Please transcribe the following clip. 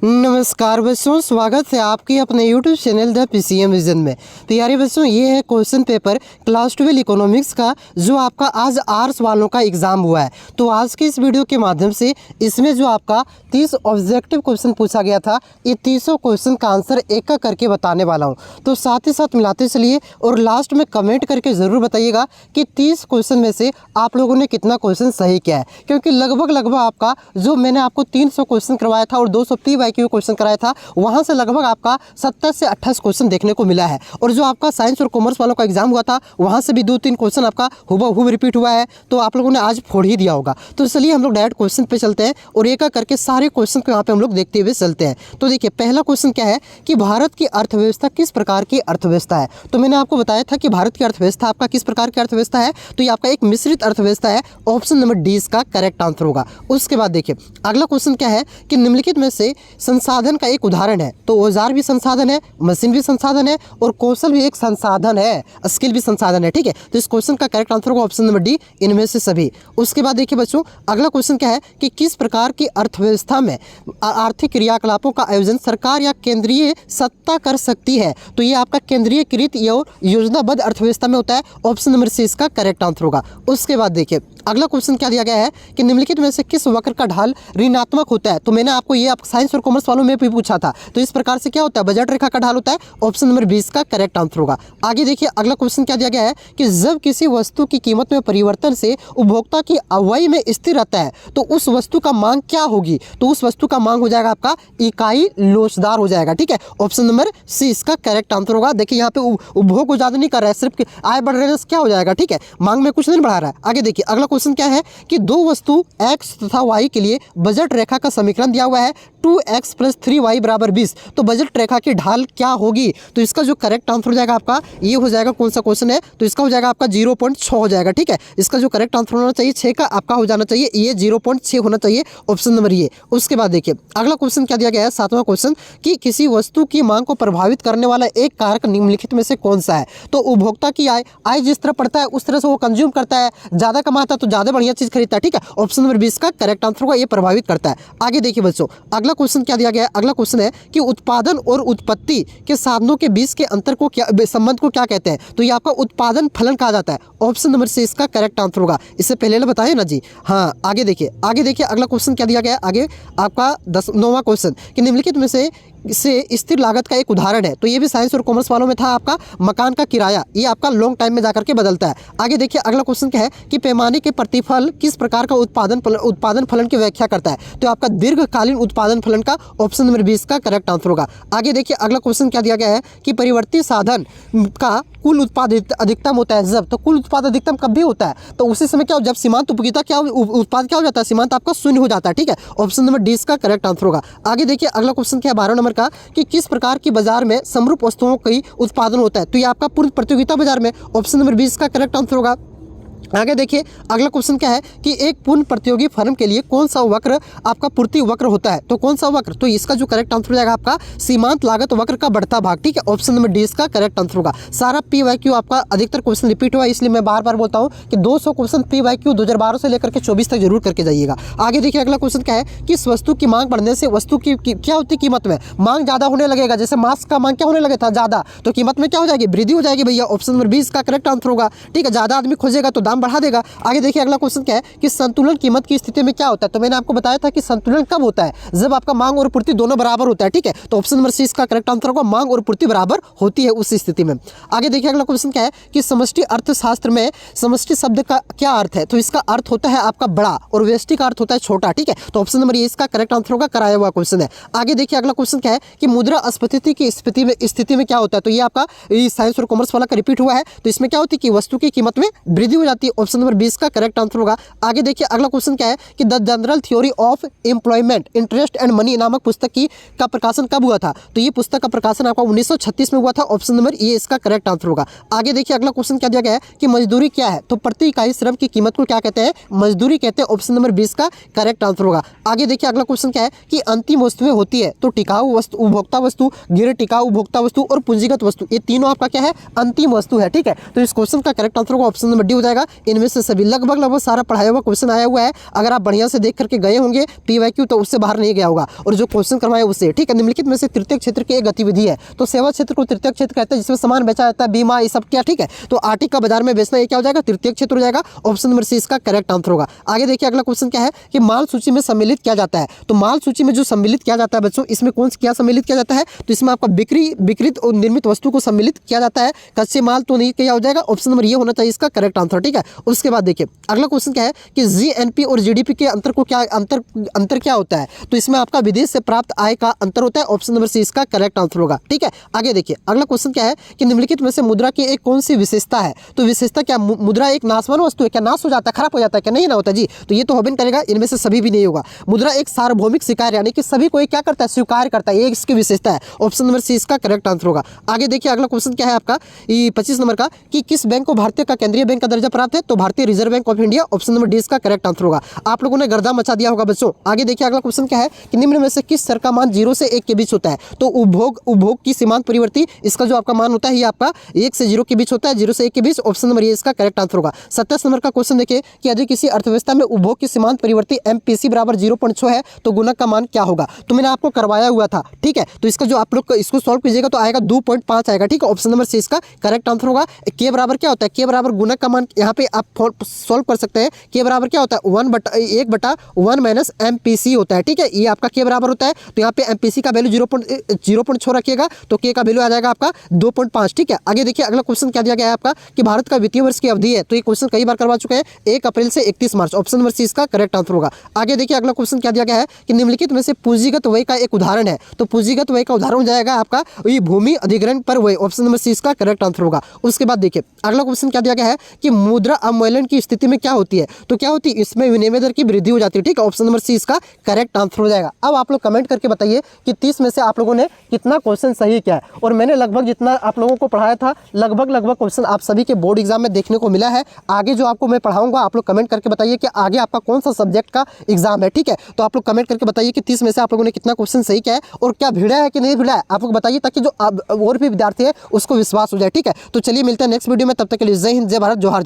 नमस्कार बच्चों, स्वागत है आपके अपने YouTube channel the PCM vision में। तो यार बच्चों, ये है क्वेश्चन पेपर क्लास 12 इकोनॉमिक्स का जो आपका आज आर्ट्स वालों का एग्जाम हुआ है। तो आज की इस वीडियो के माध्यम से इसमें जो आपका 30 ऑब्जेक्टिव क्वेश्चन पूछा गया था, ये 30 क्वेश्चन का आंसर एक एक करके बताने वाला हूँ। तो साथ ही साथ मिलाते चलिए और लास्ट में कमेंट करके ज़रूर बताइएगा कि 30 क्वेश्चन में से आप लोगों ने कितना क्वेश्चन सही किया है, क्योंकि लगभग आपका जो मैंने आपको 300 क्वेश्चन करवाया था और 200 PYQ क्वेश्चन कराया था, वहां से लगभग आपका 70 से 28 क्वेश्चन देखने को मिला है। और जो आपका साइंस और कॉमर्स वालों का एग्जाम हुआ था, वहां से भी 2-3 क्वेश्चन आपका हुबहू रिपीट हुआ है। तो आप लोगों ने आज फोड़ ही दिया होगा। तो चलिए हम लोग डायरेक्ट क्वेश्चन पे चलते हैं और एक एक करके सारे क्वेश्चन को यहाँ पे हम लोग देखते हुए चलते हैं। तो देखिए, पहला क्वेश्चन क्या है कि भारत की अर्थव्यवस्था किस प्रकार की अर्थव्यवस्था है। तो मैंने आपको बताया था कि भारत की अर्थव्यवस्था आपका किस प्रकार की अर्थव्यवस्था है, तो ये आपका एक मिश्रित अर्थव्यवस्था है। ऑप्शन नंबर डी इसका करेक्ट आंसर होगा। उसके बाद देखिए अगला क्वेश्चन क्या है कि निम्नलिखित में से संसाधन का एक उदाहरण है। तो औजार भी संसाधन है, मशीन भी संसाधन है और कौशल भी एक संसाधन है, स्किल भी संसाधन है। ठीक है, तो इस क्वेश्चन का करेक्ट आंसर होगा ऑप्शन नंबर डी, इनमें से सभी। उसके बाद देखिए बच्चों, अगला क्वेश्चन क्या है कि किस प्रकार की अर्थव्यवस्था में आर्थिक क्रियाकलापों का आयोजन सरकार या केंद्रीय सत्ता कर सकती है। तो ये आपका केंद्रीयकृत या योजनाबद्ध अर्थव्यवस्था में होता है। ऑप्शन नंबर सी इसका करेक्ट आंसर होगा। उसके बाद देखिए अगला क्वेश्चन क्या दिया गया है कि निम्नलिखित में से किस वक्र का ढाल ऋणात्मक होता है। तो मैंने आपको ये साइंस और कॉमर्स वालों में भी पूछा था। तो इस प्रकार से क्या होता है, बजट रेखा का ढाल होता है। ऑप्शन नंबर 20 का करेक्ट आंसर होगा। आगे देखिए अगला क्वेश्चन क्या दिया गया है कि जब किसी वस्तु की कीमत में परिवर्तन से उपभोक्ता की आवाई में स्थिर रहता है तो उस वस्तु का मांग क्या होगी। तो उस वस्तु का मांग हो जाएगा आपका इकाई लोचदार हो जाएगा। ठीक है, ऑप्शन नंबर सी इसका करेक्ट आंसर होगा। देखिए यहाँ पे उपभोग को ज्यादा नहीं कर रहा है, सिर्फ आय बढ़ रहे हैं, क्या हो जाएगा। ठीक है, मांग में कुछ नहीं बढ़ा रहा है। आगे देखिए अगला क्वेश्चन क्या है कि दो वस्तु x तथा y के लिए बजट रेखा का समीकरण दिया हुआ है 2x + 3y = 20। तो बजट रेखा की ढाल क्या होगी। तो इसका जो करेक्ट आंसर हो जाएगा आपका, ये हो जाएगा, कौन सा क्वेश्चन है, तो इसका हो जाएगा आपका 0.6 हो जाएगा। ठीक है, इसका जो करेक्ट आंसर होना चाहिए 6 का आपका हो जाना चाहिए, ये 0.6 होना चाहिए, ऑप्शन नंबर ये। उसके बाद देखिए अगला क्वेश्चन क्या दिया गया है, 7वां क्वेश्चन कि किसी वस्तु की मांग को प्रभावित करने वाला एक कारक निम्नलिखित में से कौन सा है। तो उपभोक्ता की आय जिस तरह पड़ता है उस तरह से वो कंज्यूम करता है, ज्यादा कमाता है तो ज्यादा बढ़िया चीज खरीदता है। ठीक है, ऑप्शन नंबर 20 का करेक्ट आंसर होगा, ये प्रभावित करता है। आगे देखिए बच्चों, अगला क्वेश्चन क्या दिया गया है, अगला क्वेश्चन है कि उत्पादन और उत्पत्ति के साधनों के बीच के अंतर को क्या, संबंध को क्या कहते हैं। तो ये आपका उत्पादन फलन कहा जाता है। ऑप्शन नंबर सी इसका करेक्ट आंसर होगा। इससे पहले बताया ना जी। हाँ, आगे देखिए अगला क्वेश्चन क्या दिया गया है, आगे आपका 9वां क्वेश्चन कि निम्नलिखित में से स्थिर लागत का एक उदाहरण है। तो ये भी साइंस और कॉमर्स वालों में था आपका, मकान का किराया, ये आपका लॉन्ग टाइम में जाकर के बदलता है। आगे देखिए अगला क्वेश्चन क्या है कि पैमाने के प्रतिफल किस प्रकार का उत्पादन फलन की व्याख्या करता है। तो आपका दीर्घकालीन उत्पादन फलन का ऑप्शन नंबर 20 का करेक्ट आंसर होगा। आगे देखिए अगला क्वेश्चन क्या दिया गया है कि परिवर्ती साधन का कुल उत्पाद अधिकतम होता है जब। तो कुल उत्पाद अधिकतम कब भी होता है, तो उसी समय क्या, जब सीमांत उपयोगिता क्या उत्पाद क्या हो जाता है, सीमांत आपका शून्य हो जाता है। ठीक है, ऑप्शन नंबर डी इसका करेक्ट आंसर होगा। आगे देखिए अगला क्वेश्चन क्या है 12 नंबर का कि किस प्रकार की बाजार में समरूप वस्तुओं का उत्पादन होता है। तो ये आपका पूर्ण प्रतियोगिता बाजार में, ऑप्शन नंबर 20 का करेक्ट आंसर होगा। आगे देखिए अगला क्वेश्चन क्या है कि एक पूर्ण प्रतियोगी फर्म के लिए कौन सा वक्र आपका पूर्ति वक्र होता है। तो कौन सा वक्र, तो इसका जो करेक्ट आंसर हो जाएगा आपका सीमांत लागत वक्र का बढ़ता भाग। ठीक है, ऑप्शन नंबर डी इसका करेक्ट आंसर होगा। सारा PYQ आपका अधिकतर क्वेश्चन रिपीट हुआ, इसलिए मैं बार बार बोलता हूँ कि 200 क्वेश्चन PYQ 2012 से लेकर के 24 तक जरूर करके जाइएगा। आगे देखिए अगला क्वेश्चन क्या है कि इस वस्तु की मांग बढ़ने से वस्तु की क्या होती है, कीमत में मांग ज्यादा होने लगेगा। जैसे मास्क का मांग क्या होने लगा था, ज्यादा, तो कीमत में क्या हो जाएगी, वृद्धि हो जाएगी भैया। ऑप्शन नंबर 20 का करेक्ट आंसर होगा। ठीक है, ज्यादा आदमी खोजेगा तो दाम बढ़ा देगा। आगे देखिए अगला क्वेश्चन क्या है कि संतुलन कीमत की स्थिति में क्या होता है। तो मैंने आपको बताया था कि संतुलन कब होता है, जब आपका मांग और पूर्ति दोनों बराबर होता है। ठीक है, तो ऑप्शन नंबर सी इसका करेक्ट आंसर होगा, मांग और पूर्ति बराबर होती है उस स्थिति में। आगे देखिए अगला क्वेश्चन क्या है कि समष्टि अर्थशास्त्र में समष्टि शब्द का क्या अर्थ है। तो इसका अर्थ होता है आपका बड़ा और व्यष्टि का अर्थ होता है छोटा। ठीक है, तो ऑप्शन नंबर ए इसका करेक्ट आंसर होगा, कराया हुआ क्वेश्चन है। आगे देखिए अगला क्वेश्चन क्या है कि मुद्रास्फीति की स्थिति में क्या होता है। तो ये आपका साइंस और कॉमर्स वाला का रिपीट हुआ है। तो इसमें क्या होती है कि वस्तु की कीमत में वृद्धि हो जाती है। ऑप्शन नंबर 20 का करेक्ट आंसर होगा। आगे देखिए अगला क्वेश्चन क्या है कि the general theory of employment interest and money नामक पुस्तक का प्रकाशन कब हुआ था। तो ये पुस्तक का प्रकाशन आपका 1936 में हुआ था। ऑप्शन नंबर ये इसका करेक्ट आंसर होगा। आगे देखिए अगला क्वेश्चन क्या दिया गया है कि मजदूरी क्या है। तो प्रति इकाई श्रम की कीमत को क्या कहते हैं, मजदूरी कहते हैं। ऑप्शन नंबर 20 का करेक्ट आंसर होगा। आगे देखिए अगला क्वेश्चन क्या है कि अंतिम वस्तुएं होती है। तो टिकाऊ वस्तु, उपभोक्ता वस्तु, गैर टिकाऊ उपभोक्ता वस्तु और पूंजीगत वस्तु, ये तीनों आपका क्या है, अंतिम वस्तु है। ठीक है, तो इस क्वेश्चन का करेक्ट आंसर होगा ऑप्शन नंबर डी हो जाएगा इनमें से सभी लगभग सारा पढ़ाया हुआ क्वेश्चन आया हुआ है। अगर आप बढ़िया से देख करके गए होंगे PYQ तो उससे बाहर नहीं गया होगा, और जो क्वेश्चन करवाए उससे, ठीक है। निम्नलिखित में से तृतीय क्षेत्र की एक गतिविधि है, तो सेवा क्षेत्र को तृतीय क्षेत्र कहते हैं, जिसमें सामान बेचा जाता है, बीमा, ये सब क्या, ठीक है। तो आर्टिक का बाजार में बेचना, ये क्या हो जाएगा, तृतीय क्षेत्र हो जाएगा। ऑप्शन नंबर सी इसका करेक्ट आंसर होगा। आगे देखिए अगला क्वेश्चन क्या है कि माल सूची में सम्मिलित किया जाता है। तो माल सूची में जो सम्मिलित किया जाता है बच्चों, इसमें कौन क्या सम्मिलित किया जाता है, तो इसमें आपका विकृत और निर्मित वस्तु को सम्मिलित किया जाता है, कच्चे माल तो नहीं किया हो जाएगा। ऑप्शन नंबर ये होना चाहिए इसका करेक्ट आंसर, ठीक है। उसके बाद देखिए अगला क्वेश्चन क्या है कि GNP और GDP के अंतर क्या होता है, तो इसमें आपका विदेश से प्राप्त आय का अंतर होता है। ऑप्शन नंबर सी इसका करेक्ट आंसर होगा, ठीक है। आगे देखिए अगला क्वेश्चन क्या है कि निम्नलिखित में से मुद्रा की एक कौन सी विशेषता है, तो विशेषता क्या, मुद्रा एक नाशवान वस्तु है क्या, नाश हो जाता है, खराब हो जाता है क्या, नहीं ना होता जी, तो ये तो होबे करेगा, इनमें से सभी भी नहीं होगा। मुद्रा एक सार्वभौमिक स्वीकार, यानी कि सभी को क्या करता है, स्वीकार करता है, ये इसकी विशेषता है। ऑप्शन नंबर सी इसका करेक्ट आंसर होगा। आगे देखिए अगला क्वेश्चन क्या है आपका 25 नंबर का कि किस बैंक को भारतीय का केंद्रीय बैंक का दर्जा प्राप्त है, तो भारतीय reserve bank of India. Option number D इसका करेक्ट आंसर होगा। आप लोगों ने गर्दा मचा दिया होगा बच्चों। आगे देखिए अगला क्वेश्चन क्या है कि निम्न में से किस स्तर का मान 0 से 1 के बीच होता है, तो उपभोग की सीमांत परिवर्ती, इसका जो आपका मान होता है ये आपका 1 से 0 के बीच होता है, 0 से 1 के बीच। ऑप्शन नंबर ये इसका करेक्ट आंसर होगा। 27 नंबर का क्वेश्चन देखिए कि यदि किसी अर्थव्यवस्था में उपभोग की सीमांत परिवर्ती MPC बराबर 0.6 है तो गुणक का मान क्या होगा, तो मैंने आपको करवाया हुआ था, ठीक है। तो इसका जो आप लोग इसको सॉल्व कीजिएगा तो आएगा 2.5 आएगा, ठीक है। ऑप्शन नंबर सी इसका करेक्ट आंसर होगा। के बराबर क्या होता है, के बराबर गुणक का मान यहाँ पे आप सॉल्व कर सकते हैं। के बराबर क्या होता है 1/1 माइनस MPC होता है, ठीक है। ये आपका के बराबर होता है, तो यहाँ पे MPC का वैल्यू 0.6 रखिएगा तो के का वैल्यू आ जाएगा आपका 2.5, ठीक है। आगे देखिए अगला क्वेश्चन क्या दिया गया है आपका कि भारत का वित्तीय वर्ष की अवधि है, तो ये क्वेश्चन कई बार करवा चुके हैं, 1 अप्रैल से 31 मार्च। ऑप्शन नंबर सी इसका करेक्ट आंसर होगा। आगे देखिए अगला क्वेश्चन क्या दिया गया है कि निम्नलिखित में से पूंजीगत व्यय का एक उदाहरण है, तो पूंजीगत व्यय का उदाहरण हो जाएगा आपका ये भूमि अधिग्रहण पर व्यय। ऑप्शन नंबर सी इसका करेक्ट आंसर होगा। उसके बाद देखिए अगला क्वेश्चन क्या दिया गया है कि मुद्रा अवमूल्यन की स्थिति में क्या होती है, तो क्या होती है, इसमें विनिमय दर की वृद्धि हो जाती है, ठीक है। ऑप्शन नंबर सी इसका करेक्ट आंसर हो जाएगा। अब आप लोग कमेंट करके बताइए कि 30 में से आप लोगों ने कितना क्वेश्चन सही किया है, और मैंने लगभग जितना आप लोगों को पढ़ाया था लगभग क्वेश्चन आप सभी के बोर्ड एग्जाम में देखने को मिला है। आगे जो आपको मैं पढ़ाऊंगा आप लोग कमेंट करके बताइए कि आगे आपका कौन सा सब्जेक्ट का एग्जाम है, ठीक है। तो आप लोग कमेंट करके बताइए कि 30 में से आप लोगों ने कितना क्वेश्चन सही किया है, और क्या भिड़ा है कि नहीं भिड़ा है, आप लोग बताइए, ताकि जो और भी विद्यार्थी है उसको विश्वास हो जाए, ठीक है। तो चलिए मिलते हैं नेक्स्ट वीडियो में, तब तक के लिए जय हिंद, जय भारत, जोहार।